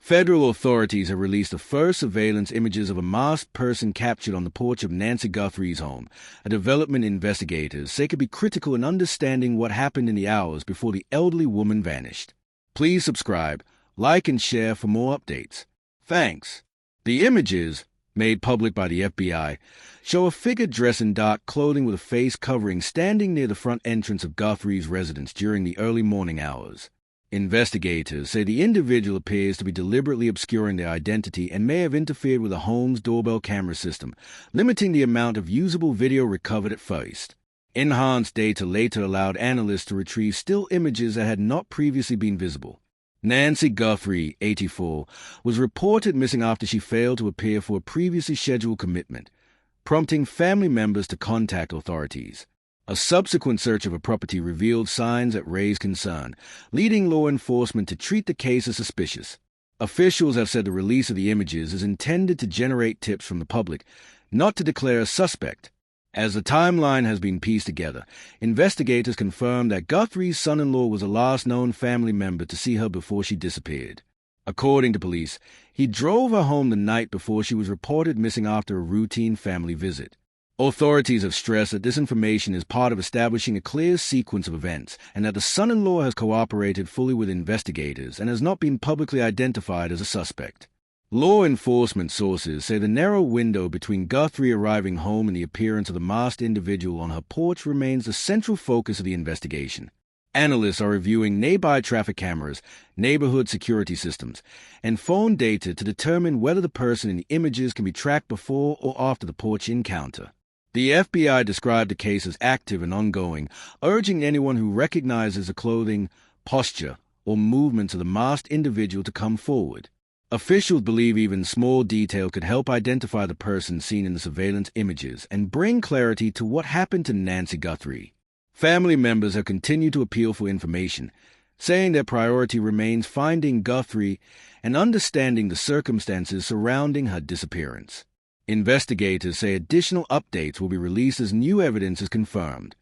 Federal authorities have released the first surveillance images of a masked person captured on the porch of Nancy Guthrie's home, a development investigators say could be critical in understanding what happened in the hours before the elderly woman vanished. Please subscribe, like, and share for more updates. Thanks. The images, made public by the FBI, show a figure dressed in dark clothing with a face covering standing near the front entrance of Guthrie's residence during the early morning hours. Investigators say the individual appears to be deliberately obscuring their identity and may have interfered with the home's doorbell camera system, limiting the amount of usable video recovered at first. Enhanced data later allowed analysts to retrieve still images that had not previously been visible. Nancy Guthrie, 84, was reported missing after she failed to appear for a previously scheduled commitment, prompting family members to contact authorities. A subsequent search of her property revealed signs that raised concern, leading law enforcement to treat the case as suspicious. Officials have said the release of the images is intended to generate tips from the public, not to declare a suspect. As the timeline has been pieced together, investigators confirmed that Guthrie's son-in-law was the last known family member to see her before she disappeared. According to police, he drove her home the night before she was reported missing after a routine family visit. Authorities have stressed that this information is part of establishing a clear sequence of events and that the son-in-law has cooperated fully with investigators and has not been publicly identified as a suspect. Law enforcement sources say the narrow window between Guthrie arriving home and the appearance of the masked individual on her porch remains the central focus of the investigation. Analysts are reviewing nearby traffic cameras, neighborhood security systems, and phone data to determine whether the person in the images can be tracked before or after the porch encounter. The FBI described the case as active and ongoing, urging anyone who recognizes the clothing, posture, or movements of the masked individual to come forward. Officials believe even small detail could help identify the person seen in the surveillance images and bring clarity to what happened to Nancy Guthrie. Family members have continued to appeal for information, saying their priority remains finding Guthrie and understanding the circumstances surrounding her disappearance. Investigators say additional updates will be released as new evidence is confirmed.